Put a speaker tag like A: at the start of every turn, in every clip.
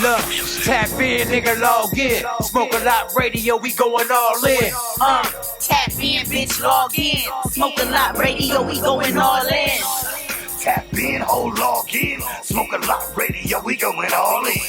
A: Look, tap in, nigga, log in. Smoke a lot radio, we going all in.
B: Tap in, bitch, log in. Smoke a lot radio, we going all in.
C: Tap in, log in. Smoke a lot radio, we going all in.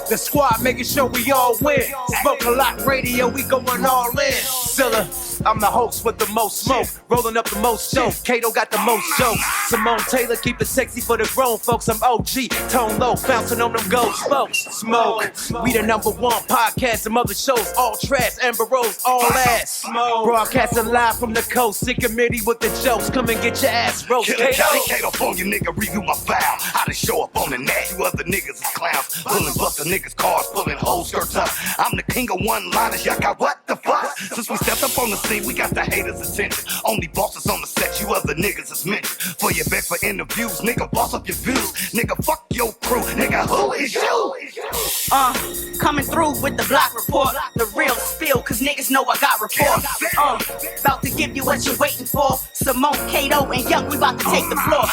A: The squad making sure we all win. Smoke a lot radio, we going all in. Zilla, I'm the host with the most smoke. Rolling up the most dope. Kato got the most jokes. Simone Taylor keep it sexy for the grown folks. I'm OG, tone low, bouncing on them gold spokes. Smoke, we the #1 podcast. Some other shows, all trash. Amber Rose, all ass. Smoke, broadcasting live from the coast. Sick committee with the jokes. Come and get your ass roast.
C: Killer County, California, nigga, review my file. How to show up on the net. You other niggas is clowns. Pulling buster niggas' cars, pulling whole skirts up. I'm the king of one-liners. Y'all got what the fuck? Since we stepped up on the scene, we got the haters' attention. Only bosses on the set, you other niggas is mentioned. For your back for interviews, nigga, boss up your views. Nigga, fuck your crew. Nigga, who is you?
B: Coming through with the block report. The real spill, cause niggas know I got report. About to give you what you're waiting for. Simone, Kato, and Young, we about to take the floor.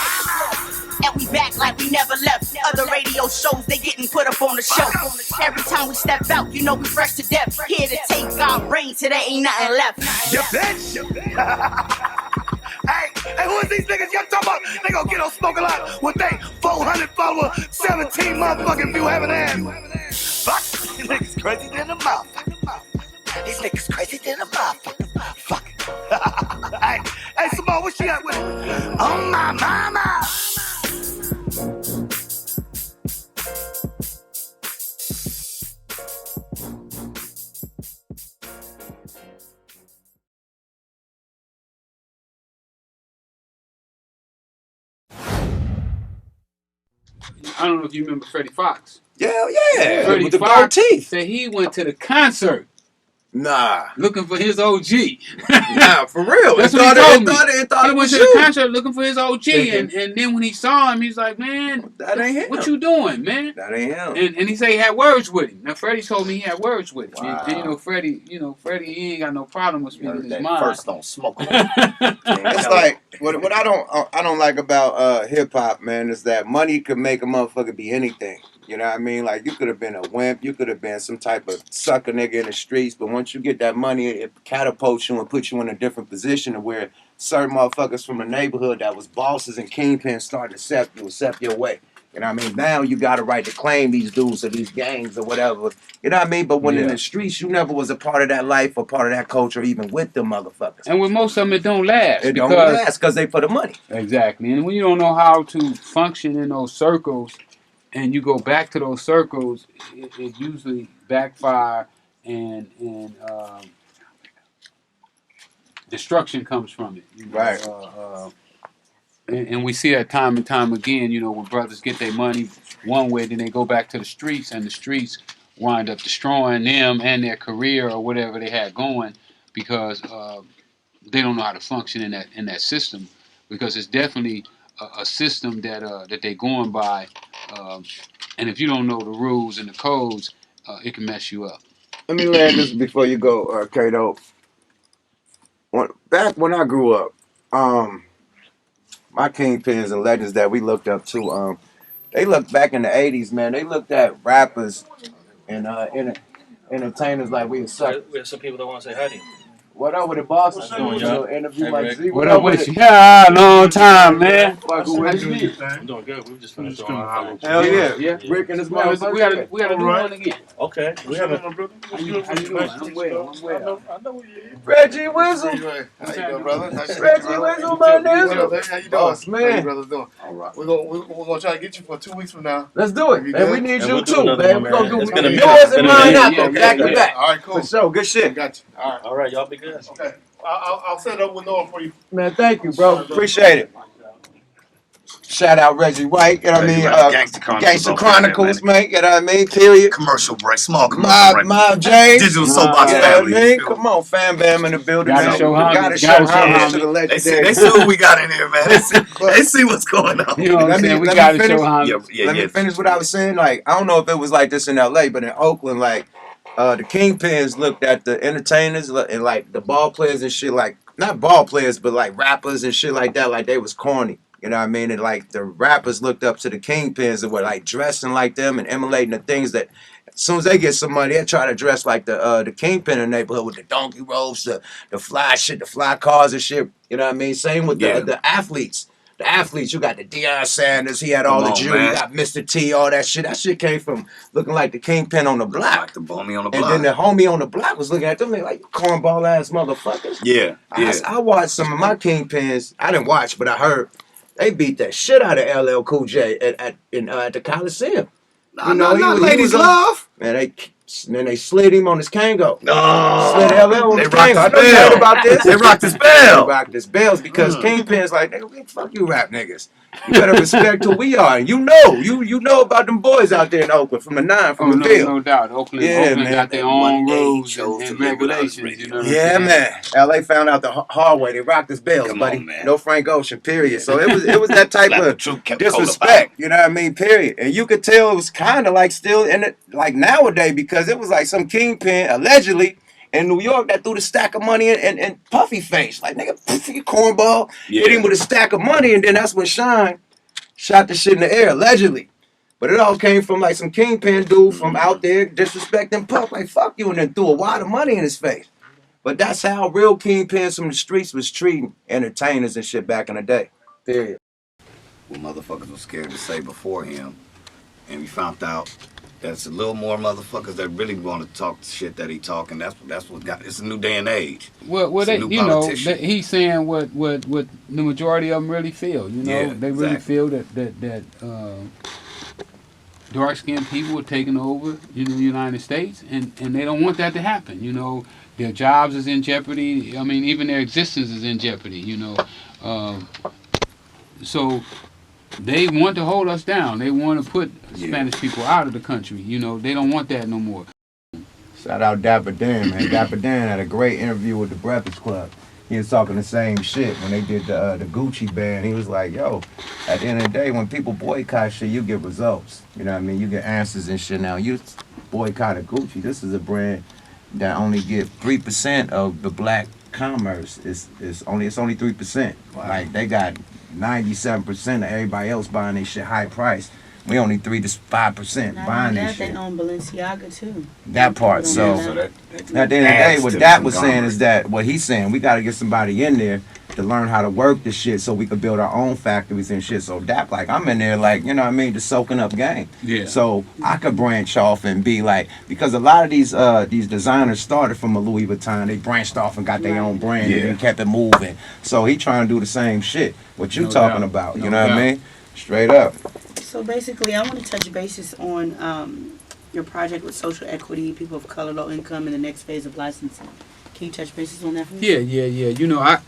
B: And we back like we never left. Other radio shows, they getting put up on the show. Every time we step out, you know we fresh to death. Here to take our reign till there ain't nothing left.
C: You bitch! Hey, who is these niggas y'all talking about? They gon' get on Smoke a Lot with they 400 followers, 17 motherfucking view having ass. Fuck, these niggas crazy than a motherfucker. These niggas crazy than a motherfucker. Fuck it. Hey, Simone, what she got with it? Oh my mama.
D: I don't know if you remember Freddie Fox.
E: Yeah.
D: Freddie
E: With the gold
D: Fox
E: teeth.
D: said he went to the concert
E: Nah,
D: looking for his OG.
E: nah, for real.
D: That's
E: It
D: what he
E: thought
D: told me.
E: it thought
D: He
E: it
D: went
E: was
D: to the
E: you.
D: concert looking for his OG, and then when he saw him, he's like, "Man,
E: That ain't him.
D: what you doing, man?"
E: That ain't him.
D: And he said he had words with him. Now Freddie told me he had words with him.
E: Wow.
D: And Freddie, he ain't got no problem with speaking his mind.
F: First don't smoke.
E: It's like what I don't like about hip hop, man, is that money could make a motherfucker be anything. You know what I mean? Like, you could have been a wimp, you could have been some type of sucker nigga in the streets, but once you get that money, it catapults you and puts you in a different position to where certain motherfuckers from the neighborhood that was bosses and kingpins started to accept your way. You know what I mean? Now you got a right to claim these dudes or these gangs or whatever. You know what I mean? But when in the streets, you never was a part of that life or part of that culture, even with them motherfuckers.
D: And with most of them, it don't last.
E: It don't last because they for the money.
D: Exactly. And when you don't know how to function in those circles, and you go back to those circles, it usually backfire and destruction comes from it.
E: Right.
D: And we see that time and time again, when brothers get their money one way, then they go back to the streets, and the streets wind up destroying them and their career or whatever they had going because they don't know how to function in that system, because it's definitely a system that they're going by, and if you don't know the rules and the codes, it can mess you up.
E: Let me land this before you go, Kato. Back when I grew up, my kingpins and legends that we looked up to, they looked back in the 80s, man. They looked at rappers and entertainers like we were suckers.
F: We have some people that want to say hi to you.
E: What up with the boss?
F: doing, John?
E: Interview
F: Hey,
E: like
F: Rick.
E: Z.
D: What up with you? Yeah, long time, man.
E: Fucking with you.
F: I'm doing good. We just finished doing our
E: Hell yeah.
D: Yeah.
E: Rick and his
D: We
E: mom.
D: gotta do one again.
F: Okay. We haven't.
D: How you doing? I'm well.
F: I know who you is.
E: Reggie Wizzle.
F: How you doing, brother? Nice to meet you,
E: Reggie
F: brother.
E: Wizzle, my nigga.
F: How you doing?
E: Boss, man.
F: How you brothers doing? All right. We're gonna try to get you for 2 weeks from now.
E: Let's do it. And we need
F: And
E: you
F: we'll do
E: too,
F: another
E: man.
F: one,
E: We're gonna
F: man.
E: do
F: It's been a
E: yours
F: minute.
E: and
F: It's been a
E: mine
F: minute.
E: out back to back.
F: All right, cool.
E: For sure. Good shit.
F: Got you. All right.
G: All right, y'all be good.
F: Okay. I'll set up with Noah for you.
E: Man, thank you, bro. Appreciate it. Shout out Reggie White, you know what I mean? Gangsta Chronicles, man, you know what I mean? Period.
C: Commercial break, small commercial break.
E: Mob James.
C: Digital Soapbox
E: You know what I
C: family.
E: mean? Come on, fam bam in the building.
D: Gotta
E: man.
D: show homie.
E: Gotta show
D: Gotta show
E: homie
D: homie.
E: to the
C: They see,
E: legendary.
C: what we got in here, man. They see what's going on.
D: You know what I'm
E: Let me-
D: saying? We
E: let me
D: gotta
E: finish.
D: show how.
E: Let me finish what I was saying. Like, I don't know if it was like this in LA, but in Oakland, like, the Kingpins looked at the entertainers and like the ball players and shit, like, not ball players, but like rappers and shit like that, like they was corny. You know what I mean? And like the rappers looked up to the Kingpins and were like dressing like them and emulating the things that as soon as they get some money, they try to dress like the Kingpin in the neighborhood with the donkey robes, the fly shit, the fly cars and shit. You know what I mean? Same with the athletes. The athletes, you got the Deion Sanders, he had all the jewelry, you got Mr. T, all that shit. That shit came from looking like the Kingpin on the block.
G: Like the homie on the block.
E: And then the homie on the block was looking at them like cornball ass motherfuckers.
G: Yeah.
E: I watched some of my Kingpins. I didn't watch, but I heard they beat that shit out of LL Cool J at the Coliseum.
G: You know, not Ladies Love.
E: Man, they slid him on his Kango.
G: No.
E: Slid LL on his Kango. I know you heard about this.
G: They rocked his bell.
E: They rocked his bells because Kingpin's like, nigga, fuck you rap niggas. You better respect who we are. And you know about them boys out there in Oakland from the 9, from the field.
D: No doubt. Oakland got their own rules and regulations. You know what I'm saying?
E: Man. LA found out the hard way. They rocked his bells, buddy.
G: On, man.
E: No Frank Ocean, period. So it was that type of disrespect. You know what I mean? Period. And you could tell it was kind of like still in it, like nowadays, because it was like some Kingpin allegedly in New York that threw the stack of money and Puffy face. Like, nigga, Puffy cornball. Hit him with a stack of money, and then that's when Shine shot the shit in the air, allegedly. But it all came from like some Kingpin dude from out there disrespecting Puff. Like, fuck you, and then threw a wad of money in his face. But that's how real Kingpins from the streets was treating entertainers and shit back in the day. Period.
G: What motherfuckers was scared to say before him. And we found out there's a little more motherfuckers that really want to talk the shit that he talking. That's what got. It's a new day and age.
D: Well, he's saying what the majority of them really feel. You know, they really feel that dark skinned people are taking over, the United States, and they don't want that to happen. You know, their jobs is in jeopardy. I mean, even their existence is in jeopardy. So they want to hold us down. They want to put Spanish people out of the country. They don't want that no more.
E: Shout out Dapper Dan, man. Dapper Dan had a great interview with the Breakfast Club. He was talking the same shit when they did the Gucci ban. He was like, yo, at the end of the day, when people boycott shit, you get results. You know what I mean? You get answers and shit. Now, you boycott a Gucci. This is a brand that only get 3% of the black commerce. It's only 3%. Wow. Like, they got 97% of everybody else buying their shit high price. We only 3 to 5% buying this shit.
H: They own Balenciaga too.
E: That part. So at the end of the day, what Dap was saying is that what he's saying, we got to get somebody in there to learn how to work the shit so we could build our own factories and shit. So Dap, like, I'm in there, like, you know what I mean, just soaking up game. Yeah. So I could branch off and be like, because a lot of these designers started from a Louis Vuitton. They branched off and got their own brand and kept it moving. So he trying to do the same shit. What you talking about? You know what I mean? Straight up.
H: So basically, I want to touch bases on your project with social equity, people of color, low income, and the next phase of licensing. Can you touch bases on that for me?
D: Yeah.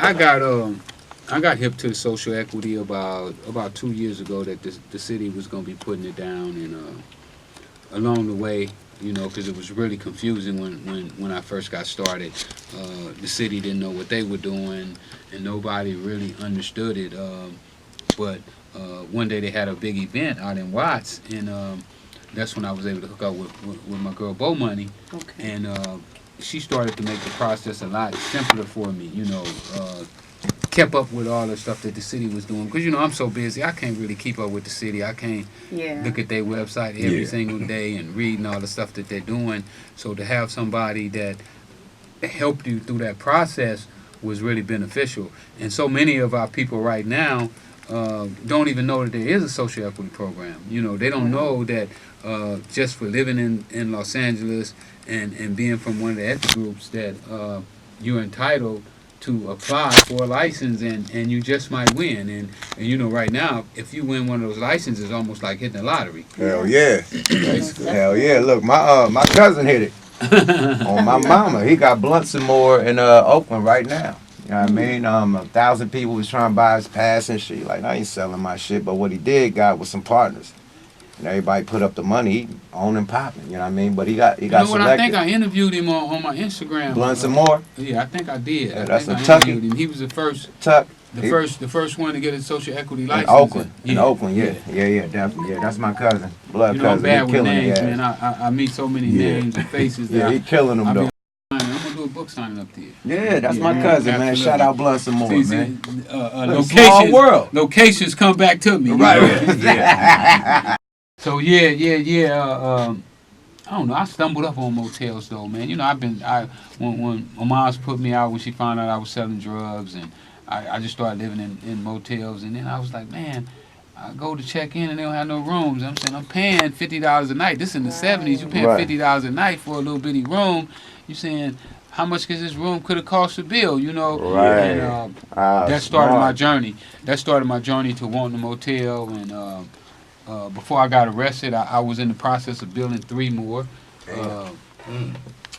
D: I got hip to the social equity about 2 years ago that the city was going to be putting it down, and along the way, because it was really confusing when I first got started. The city didn't know what they were doing, and nobody really understood it. But one day they had a big event out in Watts, and that's when I was able to hook up with my girl Bo Money. Okay. And she started to make the process a lot simpler for me, kept up with all the stuff that the city was doing. Because, I'm so busy, I can't really keep up with the city. I can't look at their website every single day and reading all the stuff that they're doing. So to have somebody that helped you through that process was really beneficial. And so many of our people right now don't even know that there is a social equity program. They don't know that just for living in Los Angeles and being from one of the ethnic groups that you're entitled to apply for a license and you just might win. And right now, if you win one of those licenses, it's almost like hitting the lottery.
E: Hell yeah. Hell yeah. Look, my cousin hit it. On my mama. He got Blunts and more in Oakland right now. You know what I mean? 1,000 people was trying to buy his pass and shit. Like, I ain't selling my shit. But what he did got was some partners. And everybody put up the money. He owned and popping. You know what I mean? But he got selected.
D: I think I interviewed him on my Instagram.
E: Blunts and more?
D: Yeah, I think I did.
E: Yeah, that's a Tucky.
D: He was the first. The first one to get a social equity license.
E: In Oakland. In Oakland, yeah, definitely. Yeah, that's my cousin. Blood cousin. I'm
D: bad with names, man. I meet so many names and faces.
E: He killing them, though.
D: I'm going to do a book signing up there.
E: Yeah, that's my cousin, man.
D: Absolutely.
E: Shout out Blood some more,
D: See,
E: man.
D: locations,
E: world.
D: locations come back to me.
E: Right.
D: So yeah. I don't know. I stumbled up on motels though, man. You know, when my mom's put me out when she found out I was selling drugs, and I just started living in motels, and then I was like, man, I go to check in and they don't have no rooms. I'm saying I'm paying $50 a night. This in the '70s. You paying $50 a night for a little bitty room. You saying how much could this room could have cost to build? You know,
E: Right.
D: And that started my journey. That started my journey to wanting a motel and. Before I got arrested, I was in the process of building 3 more,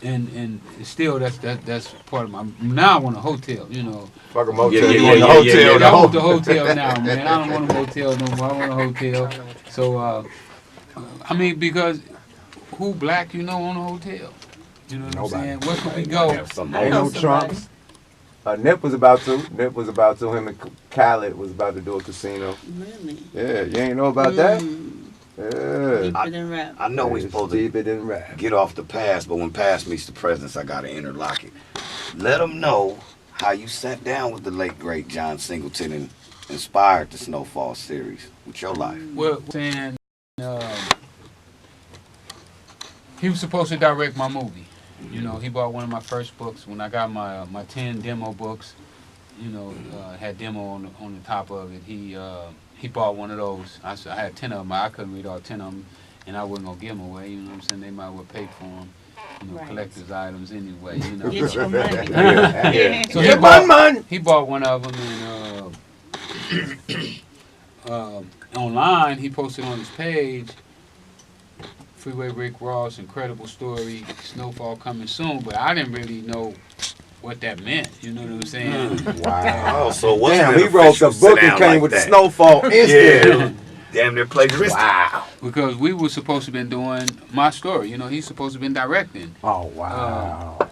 D: and still that's part of my. Now I want a hotel, you know.
E: Fuck a motel.
D: I want the hotel now, man. I don't want a motel no more. I want a hotel. So, I mean, because who black you know on a hotel? You know what I'm saying? Where could we go?
E: Ain't no Trumps. Nip was about to. Him and Khaled was about to do a casino.
H: Really?
E: Yeah, you ain't know about that? Yeah.
H: Deeper than rap.
G: I know we supposed to
E: deeper than rap.
G: get off the past, but when past meets the present, I gotta interlock it. Let them know how you sat down with the late great John Singleton and inspired the Snowfall series with your life.
D: Well, saying he was supposed to direct my movie. You know, he bought one of my first books when I got my 10 demo books. You know, had demo on the top of it. He bought one of those. I had 10 of them. I couldn't read all 10 of them, and I wasn't gonna give them away. You know what I'm saying? They might well pay for them. You know, collector's items anyway. You know.
H: Get your money.
D: So he bought one of them, and online he posted on his page. Freeway Rick Ross, incredible story, Snowfall coming soon, but I didn't really know what that meant. You know what I'm saying?
E: Wow.
G: So what?
E: Damn, he wrote the book and came with the Snowfall instant.
G: Yeah. Damn near plagiaristic.
E: Wow.
D: Because we were supposed to been doing my story. You know, he's supposed to been directing.
E: Oh, wow.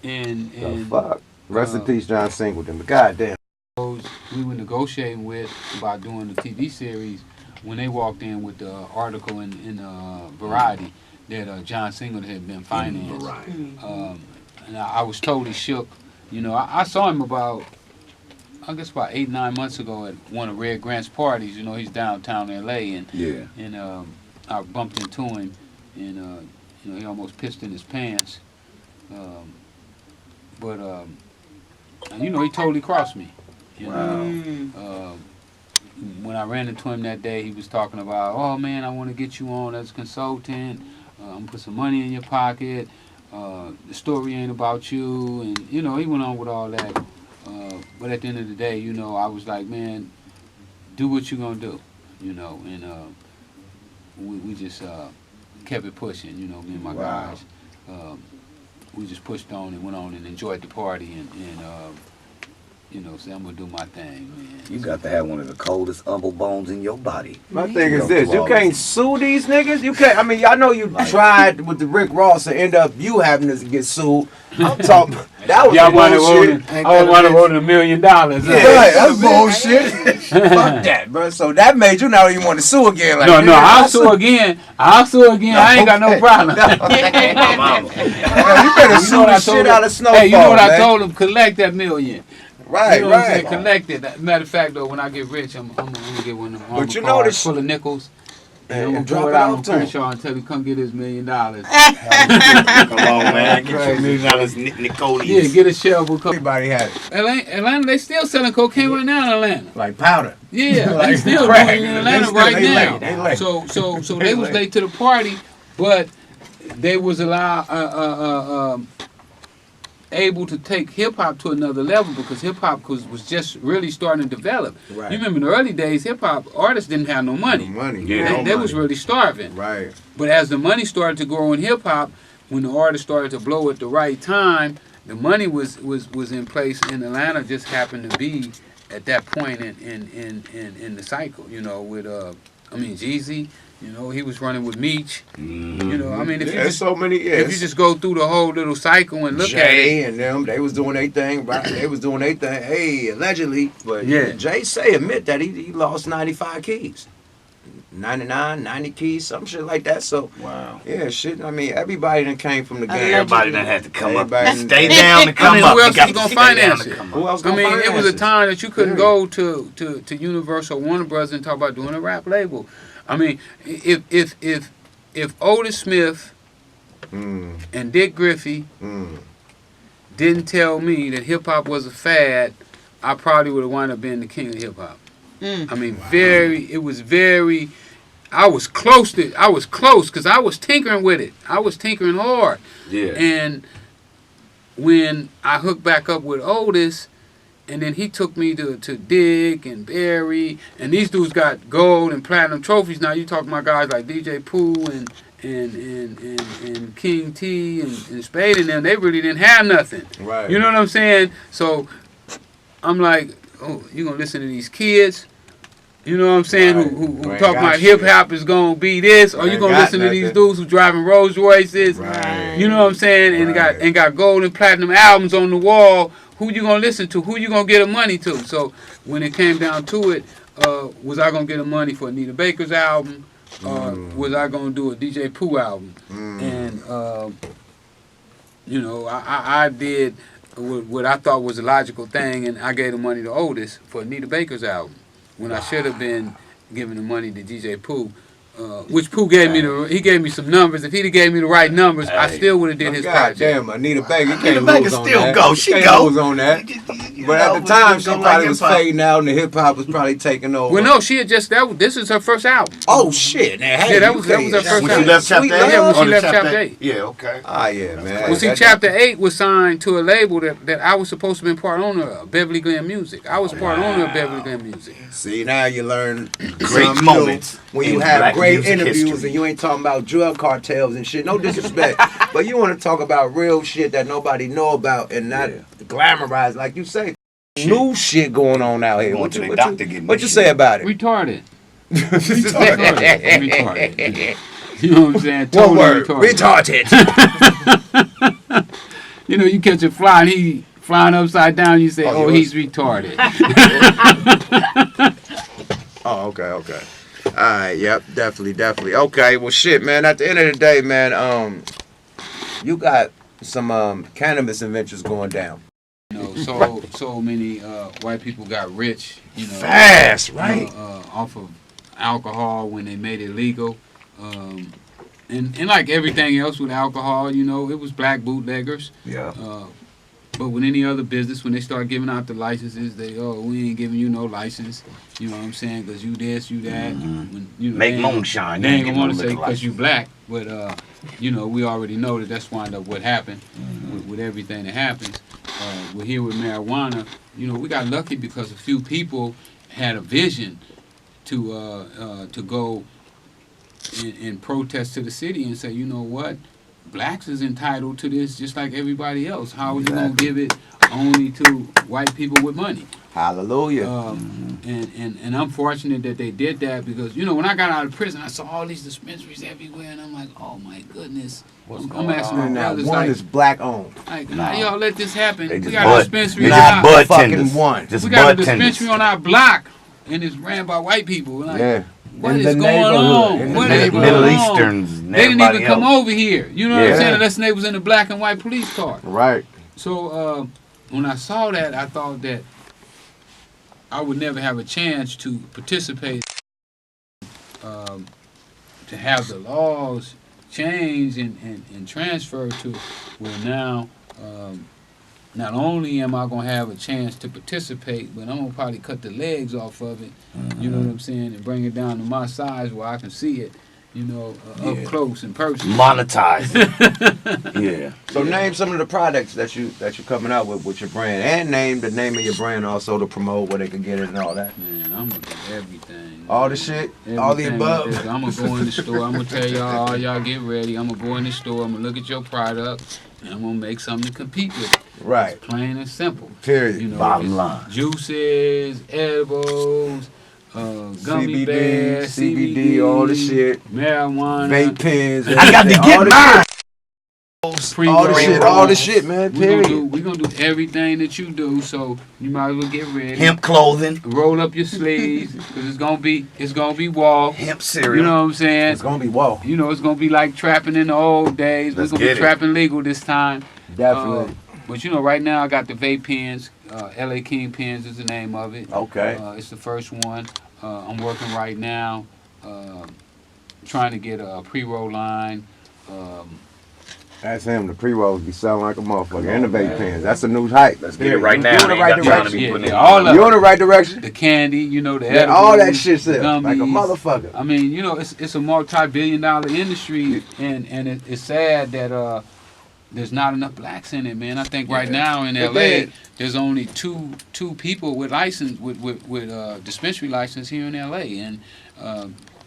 D: And
E: the fuck? Rest in peace, John Singleton. But goddamn.
D: We were negotiating with about doing the TV series. When they walked in with the article in Variety that John Singleton had been financed, and I was totally shook. You know, I saw him about 8-9 months ago at one of Red Grant's parties. You know, he's downtown L.A. and I bumped into him, and you know, he almost pissed in his pants. But you know, he totally crossed me. You know? When I ran into him that day, he was talking about, oh man, I want to get you on as a consultant. I'm going to put some money in your pocket. The story ain't about you. And, you know, he went on with all that. But at the end of the day, you know, I was like, man, do what you're going to do, you know. And we just kept it pushing, you know, me and my guys. We just pushed on and went on and enjoyed the party and you know, say I'm gonna do my thing, man.
G: You got to have one of the coldest humble bones in your body.
E: My thing is this: you can't sue these niggas. You can't. I mean, I know you tried with the Rick Ross and end up you having to get sued. I'm talking. That was bullshit.
D: I want to owe $1 million.
E: Yeah, that's bullshit. Fuck that, bro. So that made you not even want to sue again. Like,
D: no, I'll sue again. I ain't got no problem.
E: You better sue the shit out of Snowfall.
D: Hey, you know what I told him? Collect that $1 million.
E: Right,
D: you know what I'm saying? Collect it. Matter of fact, though, when I get rich, I'm gonna get one of them armor cars full of nickels. And I'm gonna drop it out on Crenshaw and tell him come get his $1 million. Come on,
G: man. Get your $1 million, Nicole.
D: Yeah, get a shovel.
E: Everybody had it.
D: Atlanta, they still selling cocaine right now in Atlanta.
E: Like powder.
D: Yeah,
E: like
D: they still doing it in Atlanta right now.
E: They late.
D: So they was late to the party, but they was able to take hip hop to another level because hip hop was just really starting to develop. Right. You remember in the early days, hip hop artists didn't have no money. They was really starving.
E: Right.
D: But as the money started to grow in hip hop, when the artists started to blow at the right time, the money was in place. And Atlanta just happened to be at that point in the cycle. You know, with Jeezy. You know, he was running with Meech. You know, I mean, if you just go through the whole little cycle and look at it.
E: Jay and them, they was doing their thing, right? They was doing their thing. Hey, allegedly, but Jay admit that he lost 95 keys. 99, 90 keys, some shit like that. So
G: Wow.
E: yeah, shit. I mean, everybody done came from the game.
G: Everybody done had to come up.
E: Everybody
G: Stay down to come
D: I mean,
G: up.
D: who else
G: You got
D: was gonna
G: to stay down
D: finance
G: to
D: it?
G: come
E: Who
G: up.
E: else
D: I
E: gonna
D: mean, it
E: finance
D: was a time that you couldn't
E: Period.
D: go to Universal or Warner Brothers and talk about doing a rap label. I mean, if Otis Smith and Dick Griffey didn't tell me that hip hop was a fad, I probably would have wound up being the king of hip hop. I mean, it was very. I was close because I was tinkering with it. I was tinkering hard.
G: Yeah.
D: And when I hooked back up with Otis, and then he took me to Dick and Barry, and these dudes got gold and platinum trophies. Now you talking about guys like DJ Pooh and King T and Spade and them. They really didn't have nothing.
E: Right.
D: You know what I'm saying? So I'm like, oh, you gonna listen to these kids? You know what I'm saying?
E: Right.
D: Who
E: You ain't
D: talking
E: got
D: about
E: shit.
D: hip hop is gonna be this, or
E: You
D: you
E: ain't
D: gonna
E: got
D: listen to these
E: nothing.
D: dudes who driving Rolls Royces?
E: Right.
D: You know what I'm saying? And
E: Right.
D: got gold and platinum albums on the wall. Who you gonna listen to? Who you gonna get the money to? So when it came down to it, was I gonna get the money for Anita Baker's album, or was I gonna do a DJ Pooh album? And you know, I did what I thought was a logical thing, and I gave the money to Otis for Anita Baker's album when I should have been giving the money to DJ Pooh. Which Pooh gave me he gave me some numbers. If he'd have gave me the right numbers, I still would have did his
E: God
D: project.
E: damn, Anita Baker, you
G: Anita
E: can't
G: Baker
E: lose on
G: still
E: that.
G: go.
E: You
G: She
E: can't
G: go.
E: lose on that.
G: You
E: But
G: know,
E: at the time, she
G: go like
E: probably was
G: hip-hop.
E: fading out, and the hip hop was probably taking over.
D: Well, no, she had just this is her first album.
E: Oh shit! Now, hey,
D: Yeah, that
E: you
D: was her
E: can't-
D: first
G: When
D: album.
G: she left Chapter
E: Sweet
G: 8?
E: Love?
D: Yeah, when she
G: On the
D: left Chapter 8.
G: Yeah, okay.
E: Ah, yeah, man.
D: Well, see,
E: That-
D: Chapter 8 was signed to a label that I was supposed to be part owner of, Beverly Glen Music. I was part owner of Beverly Glen Music.
E: See, now you learn
G: Great
E: something
G: moments
E: new when you
G: in
E: have
G: black
E: great
G: music
E: interviews
G: history.
E: and you ain't talking about drug cartels and shit. No disrespect, but you want to talk about real shit that nobody know about and not glamorize, like you say. New shit going on out here.
G: Going
E: What
G: to
E: you,
G: the
E: what
G: doctor
E: you,
G: getting
E: what
G: this
E: you
G: shit.
E: say about it?
D: Retarded. Retarded. You know what I'm saying?
E: One
D: Totally
E: word. Retarded.
D: You know, you catch a fly and he flying upside down, you say,
E: Oh,
D: oh,
E: yours?
D: he's retarded.
E: Oh, okay. All right, yep, definitely. Okay, well, shit, man. At the end of the day, man, you got some cannabis adventures going down.
D: You know, so many white people got rich, you know,
E: Fast, right?
D: off of alcohol when they made it legal. And like everything else with alcohol, you know, it was black bootleggers.
G: Yeah.
D: But with any other business, when they start giving out the licenses, we ain't giving you no license. You know what I'm saying? Because you this, you that. When, you know,
G: Make
D: they ain't-
G: moonshine.
D: They ain't gonna want to say
G: liquor
D: because you
G: license.
D: black, but you know, we already know that that's wind up what happened with everything that happens. We're here with marijuana. You know, we got lucky because a few people had a vision to go and protest to the city and say, you know what, blacks is entitled to this just like everybody else. How are you gonna give it only to white people with money?
E: Hallelujah.
D: And I'm fortunate that they did that because, you know, when I got out of prison, I saw all these dispensaries everywhere, and I'm like, oh my goodness. I'm asking my
E: And now
D: brothers,
E: one
D: like,
E: is black owned.
D: how y'all let this happen?
G: They
D: We
G: just
D: got a
G: bud.
D: dispensary
G: They
D: on
G: just
D: our,
G: bud
E: fucking
G: tenders.
E: one.
G: Just
D: we got a
G: bud tenders.
D: dispensary on our block, and it's ran by white people. We're like,
E: Yeah.
D: what
E: In
D: is
E: the
D: going
E: neighborhood.
D: on?
E: In the
D: What is
E: neighborhood.
D: going
G: Middle
D: on?
G: Easterns and
D: They didn't
G: everybody
D: even come
G: else.
D: over here. You know what I'm
E: Yeah.
D: saying? Unless they was in the black and white police car.
E: Right.
D: So when I saw that, I thought that I would never have a chance to participate, to have the laws change and transfer to where now not only am I going to have a chance to participate, but I'm going to probably cut the legs off of it, you know what I'm saying, and bring it down to my size where I can see it, you know, up close and personal.
G: Monetize it. Yeah.
E: So name some of the products that you coming out with your brand, and name the name of your brand also to promote where they can get it and all that.
D: Man, I'm going to do everything.
E: All the shit, all the
D: Everything
E: above.
D: with this. I'm going to go in the store. I'm going to tell y'all, all y'all get ready. I'm going to go in the store. I'm going to look at your product, and I'm going to make something to compete with it.
E: Right.
D: It's plain and simple.
E: Period.
D: You know,
G: Bottom
D: it's
G: line.
D: Juices, edibles, gummy
E: CBD,
D: bears,
E: CBD, all the shit.
D: marijuana.
E: Vape pens.
G: I got to
E: everything, all
G: get
E: the
G: mine.
E: shit. all the shit, man. Period.
D: We're gonna do everything that you do, so you might as well get ready.
G: Hemp clothing.
D: Roll up your sleeves, because it's gonna be wall.
G: Hemp cereal.
D: You know what I'm saying?
E: It's gonna be wall.
D: You know, it's gonna be like trapping in the old days. We're gonna be trapping legal this time.
E: Definitely.
D: But you know, right now I got the vape pens. LA Kingpins is the name of it.
E: Okay.
D: It's the first one. I'm working right now, trying to get a pre-roll line.
E: That's him. The pre-rolls be selling like a motherfucker. And the vape pens. That's a new hype.
G: Let's get it right now.
E: You're in the right direction.
D: You
E: in the right direction.
D: The candy, you know, the
E: edibles, all that shit sells like a motherfucker.
D: I mean, you know, it's a multi-billion-dollar industry, and it's sad that there's not enough blacks in it, man. I think right now in LA, there's only two people with license with dispensary license here in LA, and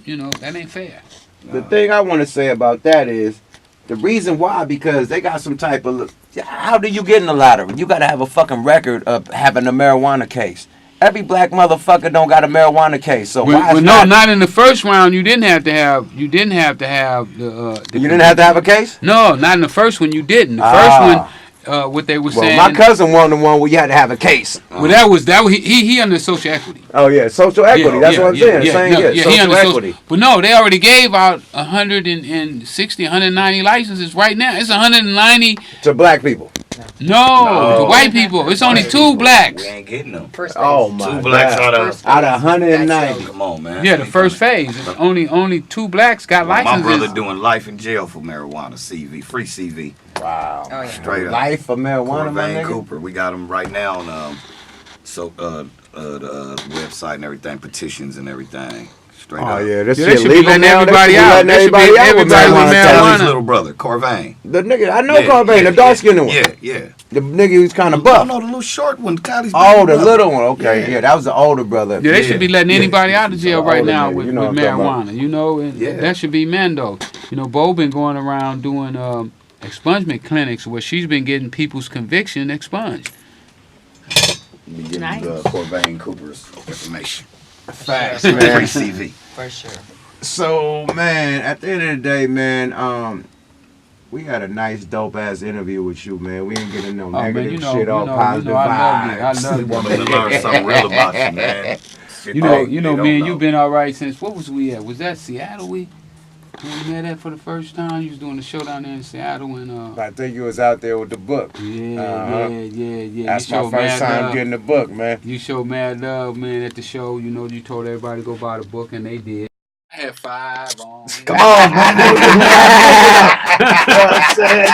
D: you know, that ain't fair.
E: The thing I want to say about that is the reason why, because they got some type of. How do you get in the lottery? You got to have a fucking record of having a marijuana case. Every black motherfucker don't got a marijuana case. So why?
D: Not in the first round. You didn't have to have. You didn't have to have the.
E: You didn't have to have a case.
D: No, not in the first one. You didn't. The first one. What they were saying.
E: My cousin won the one where you had to have a case.
D: Well, that was he under social equity.
E: Oh yeah, social equity. That's what I'm saying. Social equity.
D: But no, they already gave out 160, 190 licenses right now. It's 190
E: to black people.
D: No, to white people. It's only 2 blacks.
G: We ain't getting them.
E: Oh my
G: 2 blacks
E: God. out of 190.
G: Come on, man.
D: Yeah, the first phase. It's only 2 blacks got licenses.
G: My brother doing life in jail for marijuana. CV, free CV.
E: Wow.
B: Oh, yeah.
G: Straight up.
E: Life for marijuana, my nigga.
G: Cooper. We got him right now on the website and everything, petitions and everything. Straight up.
E: Yeah, this
D: shit
E: leaving
D: everybody out.
E: Everybody out with marijuana.
G: His little brother, Corvain.
E: The nigga, I know Corvain, the dark skinned one.
G: Yeah.
E: The nigga who's kind of buff.
G: No, the little short one. Kylie's
E: the little one. Okay, yeah, that was the older brother.
D: Yeah, they should be letting anybody out of jail right now with marijuana.
E: About.
D: You know, and that should be Mando. You know, Bo been going around doing expungement clinics where she's been getting people's conviction expunged.
G: Nice. Corvain Cooper's information.
E: Facts, man.
G: Free CV.
B: For sure.
E: So, man, at the end of the day, man, we had a nice, dope-ass interview with you, man. We ain't getting no negative shit, all positive vibes.
D: I love you.
G: Want to learn something real about you, man.
D: You know, man, you've been all right since, what was we at? Was that Seattle when we met at for the first time? You was doing the show down there in Seattle, and
E: I think you was out there with the book.
D: Yeah.
E: That's my first time getting the book, man.
D: You showed mad love, man, at the show. You know, you told everybody to go buy the book, and they did. I had 5 on.
E: Come on, man. You know what I'm saying?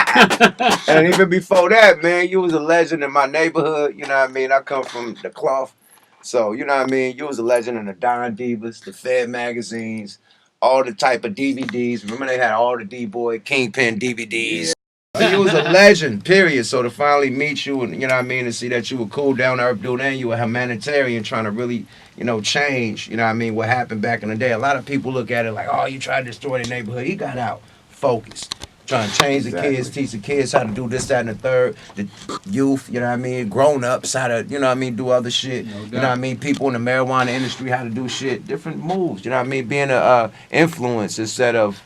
E: And even before that, man, you was a legend in my neighborhood. You know what I mean? I come from the cloth. So, you know what I mean? You was a legend in the Don Divas, the Fed magazines, all the type of DVDs. Remember they had all the D-Boy Kingpin DVDs. Yeah. You was a legend, period. So to finally meet you and, you know what I mean, to see that you were cool down earth dude and you were a humanitarian trying to really, you know, change, you know what I mean, what happened back in the day. A lot of people look at it like, oh, you tried to destroy the neighborhood. He got out focused. Trying to change the kids, teach the kids how to do this, that, and the third. The youth, you know what I mean, grown-ups, how to, you know what I mean, do other shit. No doubt. You know what I mean, people in the marijuana industry, how to do shit. Different moves, you know what I mean, being a influence instead of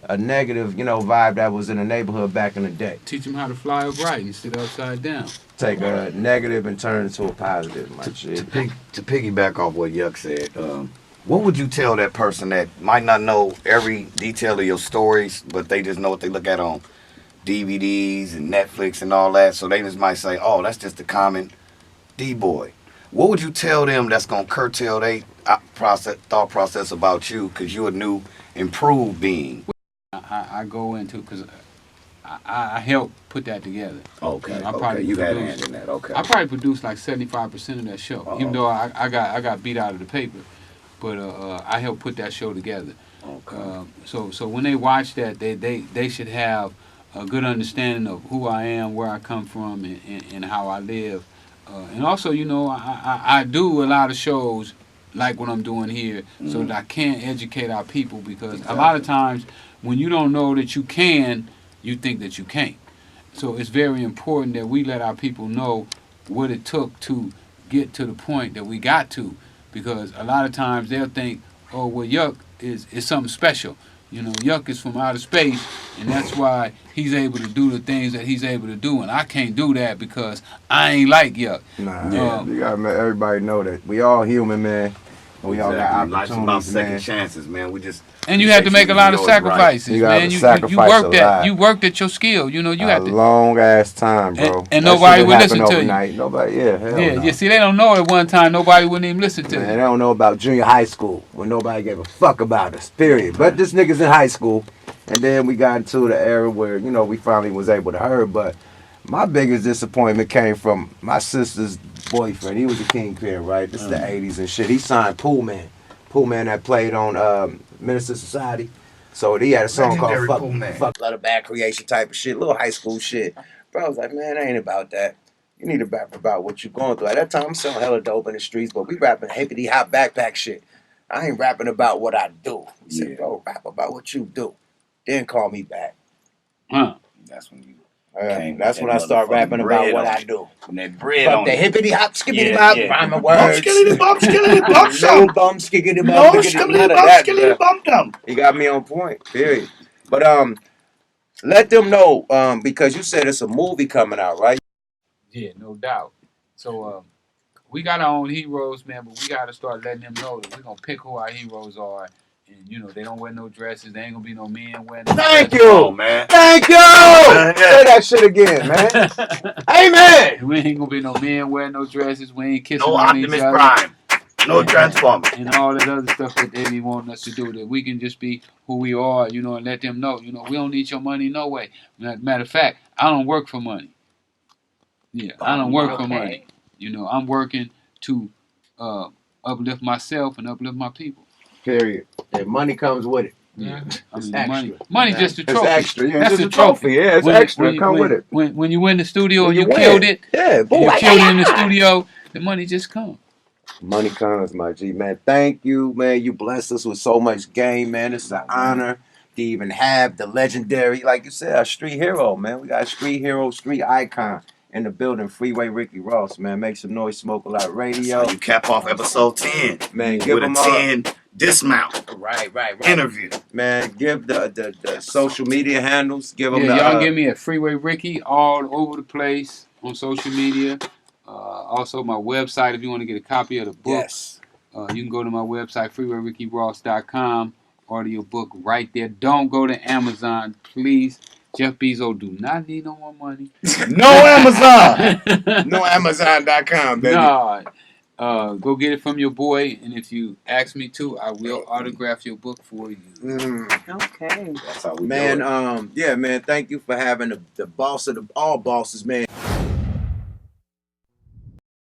E: a negative, you know, vibe that was in the neighborhood back in the day.
D: Teach them how to fly upright and sit upside down.
E: Take a negative and turn it into a positive, my shit.
G: To piggyback off what Yuck said, what would you tell that person that might not know every detail of your stories, but they just know what they look at on DVDs and Netflix and all that, so they just might say, oh, that's just a common D-boy. What would you tell them that's going to curtail their thought process about you because you're a new, improved being?
D: I go into, because I help put that together.
G: Okay,
D: I probably
G: you had a hand in that, okay.
D: I probably produced like 75% of that show, even though I got beat out of the paper. But I helped put that show together. Okay. So when they watch that, they should have a good understanding of who I am, where I come from, and how I live. And also, you know, I do a lot of shows like what I'm doing here, so that I can educate our people, because a lot of times when you don't know that you can, you think that you can't. So it's very important that we let our people know what it took to get to the point that we got to. Because a lot of times they'll think, oh, well, Yuck is something special. You know, Yuck is from outer space, and that's why he's able to do the things that he's able to do, and I can't do that because I ain't like Yuck.
E: Nah, you gotta let everybody know that we all human, man. And we all got
G: Life's about
E: opportunities,
G: second
E: man.
G: chances, man. We just
D: And you have to make a lot of sacrifices,
E: You gotta
D: man.
E: sacrifice
D: worked
E: a lot.
D: You worked at your skill. You know, you
E: A
D: have to.
E: long ass time, bro.
D: And
E: That
D: nobody
E: shit
D: would
E: didn't
D: listen
E: happen
D: to you.
E: overnight. Nobody, hell no.
D: Yeah. See, they don't know at one time. Nobody wouldn't even listen to
E: Man,
D: you.
E: they don't know about junior high school when nobody gave a fuck about us, period. But this nigga's in high school. And then we got into the era where, you know, we finally was able to hear. But my biggest disappointment came from my sister's boyfriend. He was a Kingpin, right? This is the 80s and shit. He signed Pool Man. Pool Man that played on Minister Society. So he had a song called Fuck. A lot of bad creation type of shit, little high school shit. Bro, I was like, man, I ain't about that. You need to rap about what you're going through. At that time, I'm selling hella dope in the streets, but we rapping hippity hop backpack shit. I ain't rapping about what I do. He said, bro, rap about what you do. Then call me back.
G: That's when you
E: that's when I start rapping about what I do.
G: When that bread
E: Fuck
G: on
E: the
G: it.
E: hippity hop, skippity bop, rhyming words.
C: Skillity bum, skillity bum,
E: No
C: some.
E: bum, skiggity
C: No,
E: bum, none
C: skillity
E: of
C: bum,
E: that,
C: skillity
E: bruh.
C: bum, dum.
E: He got me on point, period. But let them know, because you said it's a movie coming out, right?
D: Yeah, no doubt. So we got our own heroes, man, but we got to start letting them know that we're gonna pick who our heroes are. And you know, they don't wear no dresses. There ain't gonna be no men wearing no
E: Thank
D: dresses.
E: you,
G: Oh, man.
E: thank you. Say that shit again, man. Amen.
D: We ain't gonna be no men wearing no dresses. We ain't kissing
G: No
D: on each
G: Optimus
D: other.
G: Prime. No Transformer.
D: And all that other stuff that they be wanting us to do. That we can just be who we are, you know, and let them know, you know, we don't need your money no way. Matter of fact, I don't work for money. Yeah, I don't work for money. You know, I'm working to uplift myself and uplift my people.
E: Period. And money comes with it.
D: Yeah, I
E: It's
D: mean,
E: extra.
D: money just a trophy.
E: It's extra. Yeah,
D: That's
E: just
D: the
E: a trophy. Yeah, it's extra. Come with it.
D: When you win the studio
E: When
D: and you
E: win.
D: killed it,
E: Yeah, boom.
D: you killed it in the studio, the money just comes.
E: Money comes, my G, man. Thank you, man. You blessed us with so much game, man. It's an honor to even have the legendary, like you said, a street hero, man. We got a street hero, street icon in the building. Freeway Ricky Ross, man. Make some noise, smoke a lot radio.
G: So you cap off episode 10.
E: Man, give
G: with
E: them
G: a 10 dismount.
E: Right.
G: Interview.
E: Man, give the social media handles. Give them
D: Y'all give me at Freeway Ricky all over the place on social media. Also, my website, if you want to get a copy of the book,
E: Yes.
D: you can go to my website, freewayrickyross.com. Order your book right there. Don't go to Amazon, please. Jeff Bezos do not need no more money.
E: No Amazon. No Amazon.com, baby.
D: No. Go get it from your boy, and if you ask me to, I will autograph your book for you.
H: Okay.
G: That's how we
E: Man,
G: do it.
E: yeah, man, thank you for having the boss of all bosses, man.